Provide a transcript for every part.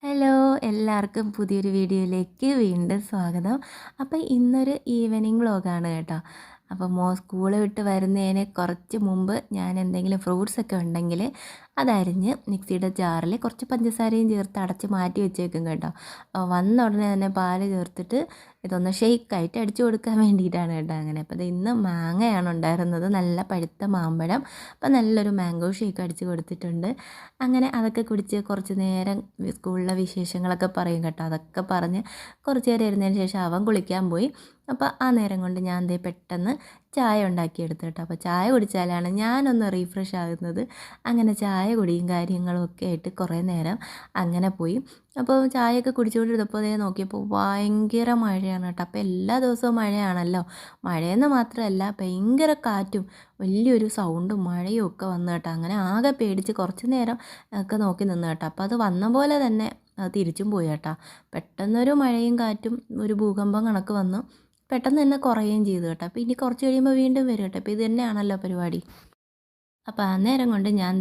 Hello എല്ലാവർക്കും പുതിയൊരു വീഡിയോയിലേക്ക് വീണ്ടും സ്വാഗതം. അപ്പോൾ ഇന്നൊരു ഈവനിങ് വ്ളോഗാണ് കേട്ടോ. അപ്പോൾ സ്കൂൾ വിട്ട് വരുന്നതിന് കുറച്ച് മുമ്പ് ഞാൻ എന്തെങ്കിലും ഫ്രൂട്ട്സൊക്കെ ഉണ്ടെങ്കിൽ അതരിഞ്ഞ് മിക്സിയുടെ ജാറിൽ കുറച്ച് പഞ്ചസാരയും ചേർത്ത് അടച്ച് മാറ്റി വെച്ചേക്കും കേട്ടോ. വന്ന ഉടനെ തന്നെ പാല് ചേർത്തിട്ട് ഇതൊന്ന് ഷെയ്ക്കായിട്ട് അടിച്ചു കൊടുക്കാൻ വേണ്ടിയിട്ടാണ് കേട്ടോ അങ്ങനെ. അപ്പോൾ ഇത് ഇന്ന് മാങ്ങയാണ് ഉണ്ടായിരുന്നത്, നല്ല പഴുത്ത മാമ്പഴം. അപ്പോൾ നല്ലൊരു മാംഗോ ഷേക്ക് അടിച്ച് കൊടുത്തിട്ടുണ്ട്. അങ്ങനെ അതൊക്കെ കുടിച്ച് കുറച്ച് നേരം സ്കൂളിലെ വിശേഷങ്ങളൊക്കെ പറയും കേട്ടോ. അതൊക്കെ പറഞ്ഞ് കുറച്ച് നേരം ഇരുന്നതിന് ശേഷം അവൻ കുളിക്കാൻ പോയി. അപ്പോൾ ആ നേരം കൊണ്ട് ഞാൻ ദേ പെട്ടെന്ന് ചായ ഉണ്ടാക്കിയെടുത്തു കേട്ടോ. അപ്പോൾ ചായ കുടിച്ചാലാണ് ഞാനൊന്ന് റീഫ്രഷ് ആകുന്നത്. അങ്ങനെ ചായ കുടിയും കാര്യങ്ങളും ഒക്കെ ആയിട്ട് കുറേ നേരം അങ്ങനെ പോയി. അപ്പോൾ ചായയൊക്കെ കുടിച്ചുകൊണ്ടിരുന്നപ്പോൾ അതേ നോക്കിയപ്പോൾ ഭയങ്കര മഴയാണ് കേട്ടോ. അപ്പോൾ എല്ലാ ദിവസവും മഴയാണല്ലോ. മഴയെന്ന് മാത്രമല്ല ഭയങ്കര കാറ്റും വലിയൊരു സൗണ്ടും മഴയും ഒക്കെ വന്നു കേട്ടോ. അങ്ങനെ ആകെ പേടിച്ച് കുറച്ച് നേരം ഒക്കെ നോക്കി നിന്ന് കേട്ടോ. അപ്പോൾ അത് വന്ന പോലെ തന്നെ തിരിച്ചും പോയി കേട്ടോ. പെട്ടെന്നൊരു മഴയും കാറ്റും ഒരു ഭൂകമ്പം കണക്ക് വന്നു. പെട്ടെന്ന് തന്നെ കുറയുകയും ചെയ്തു കേട്ടോ. അപ്പോൾ ഇനി കുറച്ച് കഴിയുമ്പോൾ വീണ്ടും വരും കേട്ടോ. അപ്പോൾ ഇത് തന്നെയാണല്ലോ പരിപാടി. അപ്പോൾ ആ നേരം കൊണ്ട് ഞാൻ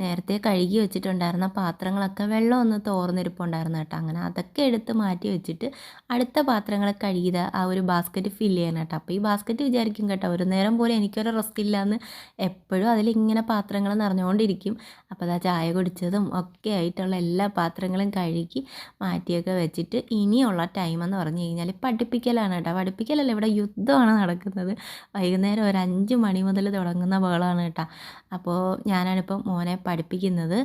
നേരത്തെ കഴുകി വെച്ചിട്ടുണ്ടായിരുന്ന പാത്രങ്ങളൊക്കെ വെള്ളം ഒന്ന് തോർന്നിരിപ്പുണ്ടായിരുന്നു കേട്ടോ. അങ്ങനെ അതൊക്കെ എടുത്ത് മാറ്റി വെച്ചിട്ട് അടുത്ത പാത്രങ്ങൾ കഴുകിയത് ആ ഒരു ബാസ്ക്കറ്റ് ഫില്ല് ചെയ്യാൻ കേട്ടോ. അപ്പോൾ ഈ ബാസ്ക്കറ്റ് വിചാരിക്കും കേട്ടോ, ഒരു നേരം പോലും എനിക്കൊരു റെസ്റ്റ് ഇല്ലയെന്ന്. എപ്പോഴും അതിലിങ്ങനെ പാത്രങ്ങൾ നിറഞ്ഞുകൊണ്ടിരിക്കും. അപ്പോൾ അതാ ചായ കുടിച്ചതും ഒക്കെ ആയിട്ടുള്ള എല്ലാ പാത്രങ്ങളും കഴുകി മാറ്റിയൊക്കെ വെച്ചിട്ട് ഇനിയുള്ള ടൈമെന്ന് പറഞ്ഞു കഴിഞ്ഞാൽ പഠിപ്പിക്കലാണ് കേട്ടോ. പഠിപ്പിക്കലല്ല, ഇവിടെ യുദ്ധമാണ് നടക്കുന്നത്. വൈകുന്നേരം ഒരു 5 മണി മുതൽ തുടങ്ങുന്ന ബഹളമാണ് കേട്ടോ. അപ്പോൾ ഞാനാണിപ്പം മോനെ പഠിപ്പിക്കുന്നത്.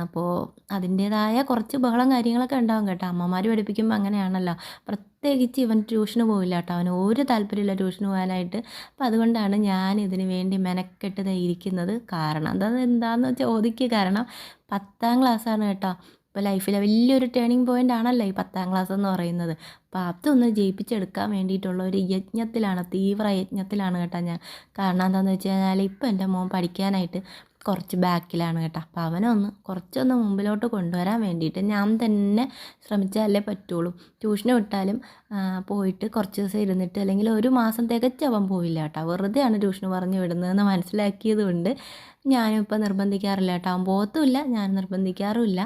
അപ്പോൾ അതിൻ്റേതായ കുറച്ച് ബഹളം കാര്യങ്ങളൊക്കെ ഉണ്ടാകും കേട്ടോ. അമ്മമാർ പഠിപ്പിക്കുമ്പോൾ അങ്ങനെയാണല്ലോ. പ്രത്യേകിച്ച് ഇവൻ ട്യൂഷന് പോവില്ല കേട്ടോ. അവന് ഒരു താല്പര്യമില്ല ട്യൂഷന് പോകാനായിട്ട്. അപ്പോൾ അതുകൊണ്ടാണ് ഞാൻ ഇതിന് വേണ്ടി മെനക്കെട്ട് ഇരിക്കുന്നത്. കാരണം എന്താണെന്ന് ചോദിക്കുക. കാരണം 10ാം ക്ലാസ്സാണ് കേട്ടോ. ഇപ്പോൾ ലൈഫിലെ വലിയൊരു ടേണിംഗ് പോയിൻ്റ് ആണല്ലോ ഈ 10ാം ക്ലാസ് എന്ന് പറയുന്നത്. അപ്പോൾ അതൊന്ന് ജയിപ്പിച്ചെടുക്കാൻ വേണ്ടിയിട്ടുള്ള ഒരു യജ്ഞത്തിലാണ്, തീവ്ര യജ്ഞത്തിലാണ് കേട്ടോ ഞാൻ. കാരണം എന്താണെന്ന് വെച്ച് കഴിഞ്ഞാൽ ഇപ്പോൾ എൻ്റെ മോൻ പഠിക്കാനായിട്ട് കുറച്ച് ബാക്കിലാണ് കേട്ടോ. അപ്പോൾ അവനൊന്ന് കുറച്ചൊന്ന് മുമ്പിലോട്ട് കൊണ്ടുവരാൻ വേണ്ടിയിട്ട് ഞാൻ തന്നെ ശ്രമിച്ചാലേ പറ്റുള്ളൂ. ട്യൂഷന് വിട്ടാലും പോയിട്ട് കുറച്ച് ദിവസം ഇരുന്നിട്ട് അല്ലെങ്കിൽ ഒരു മാസം തികച്ച് അവൻ പോയില്ല കേട്ടോ. വെറുതെയാണ് ട്യൂഷന് പറഞ്ഞു വിടുന്നതെന്ന് മനസ്സിലാക്കിയത് കൊണ്ട് ഞാനും ഇപ്പോൾ നിർബന്ധിക്കാറില്ല കേട്ടോ. അവൻ പോകത്തുമില്ല, ഞാൻ നിർബന്ധിക്കാറുമില്ല.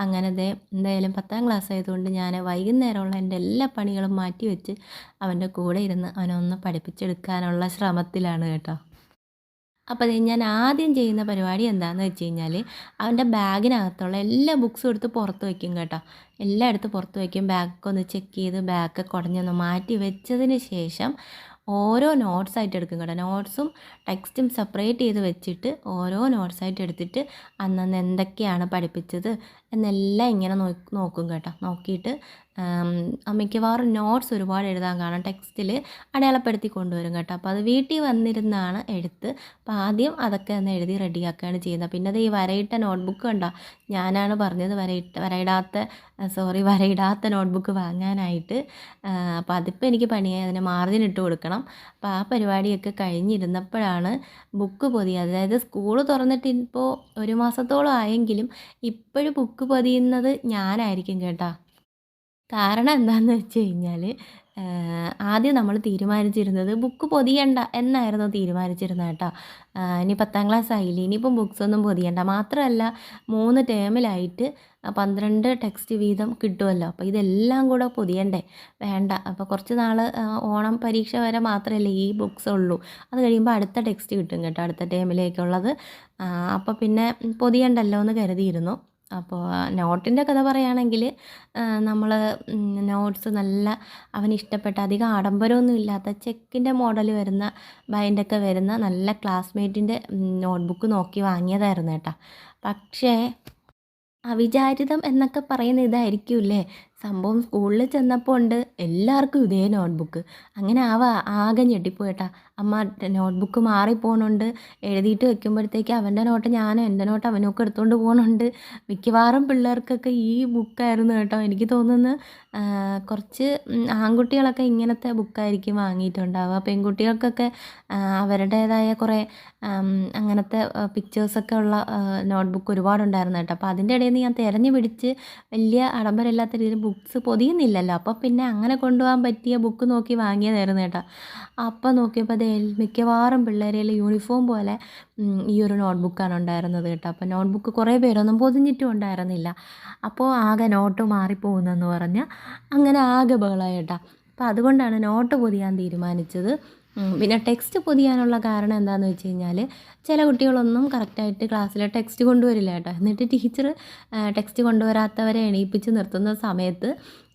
അങ്ങനെ എന്തായാലും 10ാം ക്ലാസ് ആയതുകൊണ്ട് ഞാൻ വൈകുന്നേരമുള്ള എൻ്റെ എല്ലാ പണികളും മാറ്റി വെച്ച് അവൻ്റെ കൂടെ ഇരുന്ന് അവനൊന്ന് പഠിപ്പിച്ചെടുക്കാനുള്ള ശ്രമത്തിലാണ് കേട്ടോ. അപ്പോൾ ഞാൻ ആദ്യം ചെയ്യുന്ന പരിപാടി എന്താണെന്ന് വെച്ച് കഴിഞ്ഞാൽ അവൻ്റെ ബാഗിനകത്തുള്ള എല്ലാ ബുക്സും എടുത്ത് പുറത്ത് വയ്ക്കും കേട്ടോ. എല്ലാം എടുത്ത് പുറത്ത് വയ്ക്കും. ബാഗൊക്കെ ഒന്ന് ചെക്ക് ചെയ്ത് ബാഗൊക്കെ കുടഞ്ഞൊന്ന് മാറ്റി വെച്ചതിന് ശേഷം ഓരോ നോട്ട്സായിട്ട് എടുക്കും കേട്ടോ. നോട്ട്സും ടെക്സ്റ്റും സെപ്പറേറ്റ് ചെയ്ത് വെച്ചിട്ട് ഓരോ നോട്ട്സായിട്ട് എടുത്തിട്ട് അന്നന്ന് എന്തൊക്കെയാണ് പഠിപ്പിച്ചത് എന്നെല്ലാം ഇങ്ങനെ നോക്കും കേട്ടോ. നോക്കിയിട്ട് മിക്കവാറും നോട്ട്സ് ഒരുപാട് എഴുതാൻ കാണും. ടെക്സ്റ്റിൽ അടയാളപ്പെടുത്തി കൊണ്ടുവരും കേട്ടോ. അപ്പോൾ അത് വീട്ടിൽ വന്നിരുന്നാണ് എഴുത്ത്. അപ്പോൾ ആദ്യം അതൊക്കെ ഒന്ന് എഴുതി റെഡിയാക്കുകയാണ് ചെയ്യുന്നത്. പിന്നെ അത് ഈ വരയിട്ട നോട്ട്ബുക്ക് കണ്ടോ, ഞാനാണ് പറഞ്ഞത് വരയിടാത്ത നോട്ട്ബുക്ക് വാങ്ങാനായിട്ട്. അപ്പോൾ അതിപ്പോൾ എനിക്ക് പണിയായി, അതിന് മാർജിൻ ഇട്ട് കൊടുക്കണം. അപ്പോൾ ആ പരിപാടിയൊക്കെ കഴിഞ്ഞിരുന്നപ്പോഴാണ് ബുക്ക് പൊതിയുക. അതായത് സ്കൂൾ തുറന്നിട്ട് ഇപ്പോൾ ഒരു മാസത്തോളം ആയെങ്കിലും ഇപ്പോഴും ബുക്ക് പൊതിയുന്നത് ഞാനായിരിക്കും കേട്ടോ. കാരണം എന്താണെന്ന് വെച്ച് കഴിഞ്ഞാൽ ആദ്യം നമ്മൾ തീരുമാനിച്ചിരുന്നത് ബുക്ക് പൊതിയണ്ട എന്നായിരുന്നു തീരുമാനിച്ചിരുന്നത് കേട്ടോ. ഇനി 10ാം ക്ലാസ് ആയില്ലേ, ഇനിയിപ്പം ബുക്സൊന്നും പൊതിയണ്ട. മാത്രമല്ല 3 ടേമിലായിട്ട് 12 ടെക്സ്റ്റ് വീതം കിട്ടുമല്ലോ. അപ്പോൾ ഇതെല്ലാം കൂടെ പൊതിയണ്ടേ, വേണ്ട. അപ്പോൾ കുറച്ച് നാൾ ഓണം പരീക്ഷ വരെ മാത്രമല്ലേ ഈ ബുക്സ് ഉള്ളൂ. അത് കഴിയുമ്പോൾ അടുത്ത ടെക്സ്റ്റ് കിട്ടും കേട്ടോ, അടുത്ത ടേമിലേക്കുള്ളത്. അപ്പോൾ പിന്നെ പൊതിയണ്ടല്ലോ എന്ന് കരുതിയിരുന്നു. അപ്പോൾ നോട്ടിൻ്റെ കഥ പറയുകയാണെങ്കിൽ നമ്മൾ നോട്ട്സ് നല്ല അവനിഷ്ടപ്പെട്ട, അധികം ആഡംബരമൊന്നും ഇല്ലാത്ത ചെക്കിൻ്റെ മോഡൽ വരുന്ന ബൈൻഡൊക്കെ വരുന്ന നല്ല ക്ലാസ്മേറ്റിൻ്റെ നോട്ട്ബുക്ക് നോക്കി വാങ്ങിയതായിരുന്നു കേട്ടോ. പക്ഷേ അവിചാരിതം എന്നൊക്കെ പറയുന്ന ഇതായിരിക്കുമല്ലേ സംഭവം. സ്കൂളിൽ ചെന്നപ്പോൾ ഉണ്ട് എല്ലാവർക്കും ഇതേ നോട്ട്ബുക്ക്. അങ്ങനെ ആകെ ഞെട്ടിപ്പോയിട്ടാ. അമ്മ നോട്ട്ബുക്ക് മാറിപ്പോണുണ്ട്, എഴുതിയിട്ട് വെക്കുമ്പോഴത്തേക്ക് അവൻ്റെ നോട്ട് ഞാനും എൻ്റെ നോട്ട് അവനൊക്കെ എടുത്തുകൊണ്ട് പോകുന്നുണ്ട്. മിക്കവാറും പിള്ളേർക്കൊക്കെ ഈ ബുക്കായിരുന്നു കേട്ടോ. എനിക്ക് തോന്നുന്നു കുറച്ച് ആൺകുട്ടികളൊക്കെ ഇങ്ങനത്തെ ബുക്കായിരിക്കും വാങ്ങിയിട്ടുണ്ടാവുക. പെൺകുട്ടികൾക്കൊക്കെ അവരുടേതായ കുറേ അങ്ങനത്തെ പിക്ചേഴ്സൊക്കെ ഉള്ള നോട്ട്ബുക്ക് ഒരുപാടുണ്ടായിരുന്നു കേട്ടോ. അപ്പോൾ അതിൻ്റെ ഇടയിൽ നിന്ന് ഞാൻ തിരഞ്ഞു പിടിച്ച് വലിയ ആഡംബരമില്ലാത്ത രീതിയിൽ ബുക്സ് പൊതിയുന്നില്ലല്ലോ. അപ്പോൾ പിന്നെ അങ്ങനെ കൊണ്ടുപോകാൻ പറ്റിയ ബുക്ക് നോക്കി വാങ്ങിയതായിരുന്നു കേട്ടോ. അപ്പോൾ നോക്കിയപ്പോൾ മിക്കവാറും പിള്ളേരിൽ യൂണിഫോം പോലെ ഈ ഒരു നോട്ട്ബുക്കാണ് ഉണ്ടായിരുന്നത് കേട്ടോ. അപ്പോൾ നോട്ട്ബുക്ക് കുറേ പേരൊന്നും പൊതിഞ്ഞിട്ടും ഉണ്ടായിരുന്നില്ല. അപ്പോൾ ആകെ നോട്ട് മാറിപ്പോകുന്നെന്ന് പറഞ്ഞ് അങ്ങനെ ആകെ ബഹളമായി കേട്ടോ. അപ്പോൾ അതുകൊണ്ടാണ് നോട്ട് പൊതിയാൻ തീരുമാനിച്ചത്. പിന്നെ ടെക്സ്റ്റ് പൊതിയാനുള്ള കാരണം എന്താണെന്ന് വെച്ച് കഴിഞ്ഞാൽ ചില കുട്ടികളൊന്നും കറക്റ്റായിട്ട് ക്ലാസ്സിൽ ടെക്സ്റ്റ് കൊണ്ടുവരില്ല കേട്ടോ. എന്നിട്ട് ടീച്ചർ ടെക്സ്റ്റ് കൊണ്ടുവരാത്തവരെ എണീപ്പിച്ച് നിർത്തുന്ന സമയത്ത്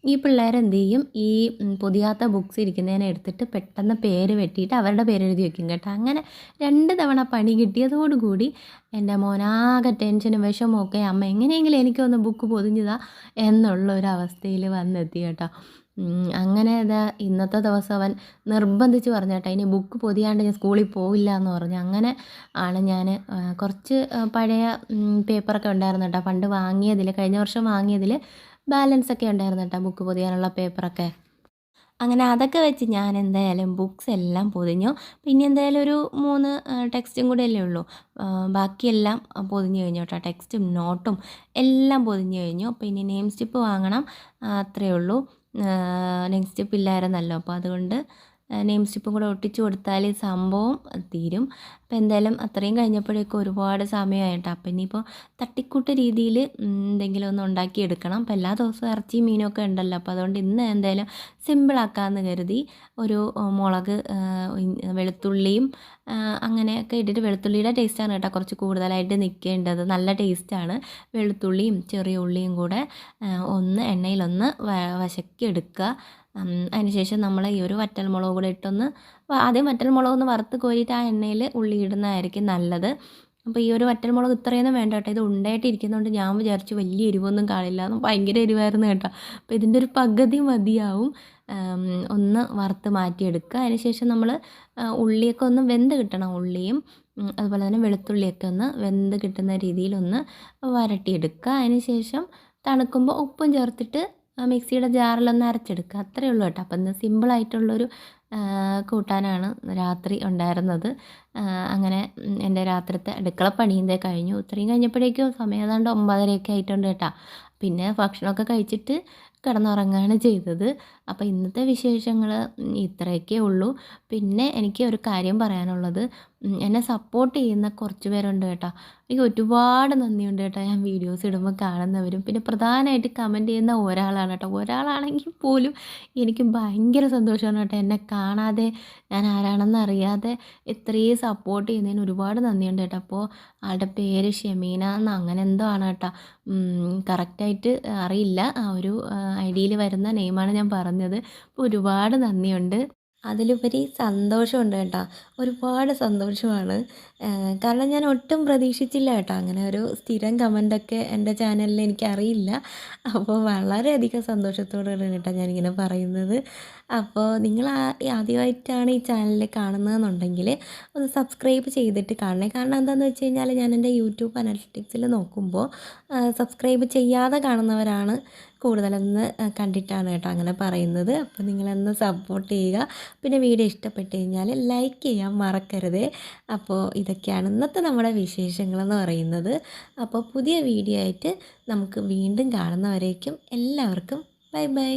ഈ പിള്ളേരെന്ത് ചെയ്യും, ഈ പൊതിയാത്ത ബുക്സ് ഇരിക്കുന്നതിനെ എടുത്തിട്ട് പെട്ടെന്ന് പേര് വെട്ടിയിട്ട് അവരുടെ പേര് എഴുതി വെക്കും കേട്ടോ. അങ്ങനെ 2 തവണ പണി കിട്ടിയതോടുകൂടി എൻ്റെ മോനാകെ ടെൻഷനും വിഷമമൊക്കെ, അമ്മ എങ്ങനെയെങ്കിലും എനിക്കൊന്ന് ബുക്ക് പൊതിഞ്ഞതാ എന്നുള്ളൊരവസ്ഥയിൽ വന്നെത്തി കേട്ടോ. അങ്ങനെ ഇന്നത്തെ ദിവസം അവൻ നിർബന്ധിച്ച് പറഞ്ഞു കേട്ടോ, ഇനി ബുക്ക് പൊതിയാണ്ട് ഞാൻ സ്കൂളിൽ പോവില്ല എന്ന് പറഞ്ഞു. അങ്ങനെ ആണ് ഞാൻ കുറച്ച് പഴയ പേപ്പറൊക്കെ ഉണ്ടായിരുന്നു കേട്ടോ, പണ്ട് വാങ്ങിയതിൽ, കഴിഞ്ഞ വർഷം വാങ്ങിയതിൽ ബാലൻസ് ഒക്കെ ഉണ്ടായിരുന്നു കേട്ടോ ബുക്ക് പൊതിയാനുള്ള പേപ്പറൊക്കെ. അങ്ങനെ അതൊക്കെ വെച്ച് ഞാൻ എന്തായാലും ബുക്സ് എല്ലാം പൊതിഞ്ഞു. പിന്നെ എന്തായാലും ഒരു 3 ടെക്സ്റ്റും കൂടെ അല്ലേ ഉള്ളൂ, ബാക്കിയെല്ലാം പൊതിഞ്ഞു കഴിഞ്ഞു കേട്ടോ. ടെക്സ്റ്റും നോട്ടും എല്ലാം പൊതിഞ്ഞു കഴിഞ്ഞു. പിന്നെ നെയിം സ്റ്റിപ്പ് വാങ്ങണം, അത്രയേ ഉള്ളൂ. നെയിം സ്റ്റിപ്പ് ഇല്ലായിരുന്നല്ലോ, അപ്പോൾ അതുകൊണ്ട് നെയിം സ്റ്റിപ്പും കൂടെ ഒട്ടിച്ചു കൊടുത്താൽ സംഭവം തീരും. അപ്പോൾ എന്തായാലും അത്രയും കഴിഞ്ഞപ്പോഴേക്കും ഒരുപാട് സമയമായിട്ടോ. അപ്പോൾ ഇനിയിപ്പോൾ തട്ടിക്കൂട്ട് രീതിയിൽ എന്തെങ്കിലും ഒന്ന് ഉണ്ടാക്കിയെടുക്കണം. അപ്പോൾ എല്ലാ ദിവസവും ഇറച്ചിയും മീനൊക്കെ ഉണ്ടല്ലോ, അപ്പോൾ അതുകൊണ്ട് ഇന്ന് എന്തായാലും സിമ്പിളാക്കാമെന്ന് കരുതി ഒരു മുളക്, വെളുത്തുള്ളിയും അങ്ങനെയൊക്കെ ഇട്ടിട്ട്, വെളുത്തുള്ളിയുടെ ടേസ്റ്റാണ് കേട്ടോ കുറച്ച് കൂടുതലായിട്ട് നിൽക്കേണ്ടത്, നല്ല ടേസ്റ്റാണ്. വെളുത്തുള്ളിയും ചെറിയ ഉള്ളിയും കൂടെ ഒന്ന് എണ്ണയിലൊന്ന് വശക്കിയെടുക്കുക. അതിനുശേഷം നമ്മൾ ഈ ഒരു വറ്റൽമുളക് കൂടെ ഇട്ടൊന്ന്, ആദ്യം വറ്റൽമുളക് ഒന്ന് വറുത്ത് കോരിയിട്ട് ആ എണ്ണയിൽ ഉള്ളി ഇടുന്നതായിരിക്കും നല്ലത്. അപ്പോൾ ഈ ഒരു വറ്റൽമുളക് ഇത്രയൊന്നും വേണ്ട കേട്ടോ, ഇത് ഉണ്ടായിട്ട് ഇരിക്കുന്നതുകൊണ്ട് ഞാൻ വിചാരിച്ചു വലിയ എരിവൊന്നും കാണില്ല എന്ന്. ഭയങ്കര എരിവായിരുന്നു കേട്ടോ. അപ്പോൾ ഇതിൻ്റെ ഒരു പകുതി മതിയാവും. ഒന്ന് വറുത്ത് മാറ്റിയെടുക്കുക. അതിനുശേഷം നമ്മൾ ഉള്ളിയൊക്കെ ഒന്ന് വെന്ത് കിട്ടണം, ഉള്ളിയും അതുപോലെ തന്നെ വെളുത്തുള്ളിയൊക്കെ ഒന്ന് വെന്ത് കിട്ടുന്ന രീതിയിലൊന്ന് വരട്ടിയെടുക്കുക. അതിനുശേഷം തണുക്കുമ്പോൾ ഉപ്പും ചേർത്തിട്ട് മിക്സിയുടെ ജാറിലൊന്ന് അരച്ചെടുക്കുക, അത്രയേ ഉള്ളൂ കേട്ടോ. അപ്പം ഇന്ന് സിമ്പിളായിട്ടുള്ളൊരു കൂട്ടാനാണ് രാത്രി ഉണ്ടായിരുന്നത്. അങ്ങനെ എൻ്റെ രാത്രിത്തെ അടുക്കളപ്പണിയും കഴിഞ്ഞു. ഇത്രയും കഴിഞ്ഞപ്പോഴേക്കും സമയം ഏതാണ്ട് 9:30 ആയിട്ടുണ്ട് കേട്ടോ. പിന്നെ ഭക്ഷണമൊക്കെ കഴിച്ചിട്ട് കിടന്നുറങ്ങുകയാണ് ചെയ്തത്. അപ്പോൾ ഇന്നത്തെ വിശേഷങ്ങൾ ഇത്രയൊക്കെ ഉള്ളൂ. പിന്നെ എനിക്ക് ഒരു കാര്യം പറയാനുള്ളത്, എന്നെ സപ്പോർട്ട് ചെയ്യുന്ന കുറച്ച് പേരുണ്ട് കേട്ടോ. എനിക്ക് ഒരുപാട് നന്ദിയുണ്ട് കേട്ടോ. ഞാൻ വീഡിയോസ് ഇടുമ്പോൾ കാണുന്നവരും പിന്നെ പ്രധാനമായിട്ട് കമൻറ്റ് ചെയ്യുന്ന ഒരാളാണ് കേട്ടോ. ഒരാളാണെങ്കിൽ പോലും എനിക്ക് ഭയങ്കര സന്തോഷമാണ് കേട്ടോ. എന്നെ കാണാതെ, ഞാൻ ആരാണെന്ന് അറിയാതെ ഇത്രയും സപ്പോർട്ട് ചെയ്യുന്നതിന് ഒരുപാട് നന്ദിയുണ്ട് കേട്ടോ. അപ്പോൾ ആളുടെ പേര് ഷെമീന എന്ന് അങ്ങനെ എന്തോ ആണ് കേട്ടോ, കറക്റ്റായിട്ട് അറിയില്ല. ആ ഒരു ഐഡിയയിൽ വരുന്ന നെയിമാണ് ഞാൻ പറഞ്ഞത്. അപ്പോൾ ഒരുപാട് നന്ദിയുണ്ട്. അതിലുപരി സന്തോഷമുണ്ട് കേട്ടോ, ഒരുപാട് സന്തോഷമാണ്. കാരണം ഞാൻ ഒട്ടും പ്രതീക്ഷിച്ചില്ല കേട്ടോ അങ്ങനെ ഒരു സ്ഥിരം കമൻ്റൊക്കെ എൻ്റെ ചാനലിൽ എനിക്കറിയില്ല. അപ്പോൾ വളരെയധികം സന്തോഷത്തോടെയാണ് കേട്ടോ ഞാനിങ്ങനെ പറയുന്നത്. അപ്പോൾ നിങ്ങൾ ആദ്യമായിട്ടാണ് ഈ ചാനൽ കാണുന്നതെന്നുണ്ടെങ്കിൽ ഒന്ന് സബ്സ്ക്രൈബ് ചെയ്തിട്ട് കാണണേ. കാരണം എന്താണെന്ന് വെച്ച് കഴിഞ്ഞാൽ ഞാൻ എൻ്റെ യൂട്യൂബ് അനലിറ്റിക്സിൽ നോക്കുമ്പോൾ സബ്സ്ക്രൈബ് ചെയ്യാതെ കാണുന്നവരാണ് കൂടുതലെന്ന് കണ്ടിട്ടാണ് കേട്ടോ അങ്ങനെ പറയുന്നത്. അപ്പോൾ നിങ്ങളൊന്ന് സപ്പോർട്ട് ചെയ്യുക. പിന്നെ വീഡിയോ ഇഷ്ടപ്പെട്ട് കഴിഞ്ഞാൽ ലൈക്ക് ചെയ്യാൻ മറക്കരുത്. അപ്പോൾ ഇതൊക്കെയാണ് ഇന്നത്തെ നമ്മുടെ വിശേഷങ്ങളെന്ന് പറയുന്നത്. അപ്പോൾ പുതിയ വീഡിയോ ആയിട്ട് നമുക്ക് വീണ്ടും കാണുന്നവരേക്കും എല്ലാവർക്കും ബൈ ബൈ.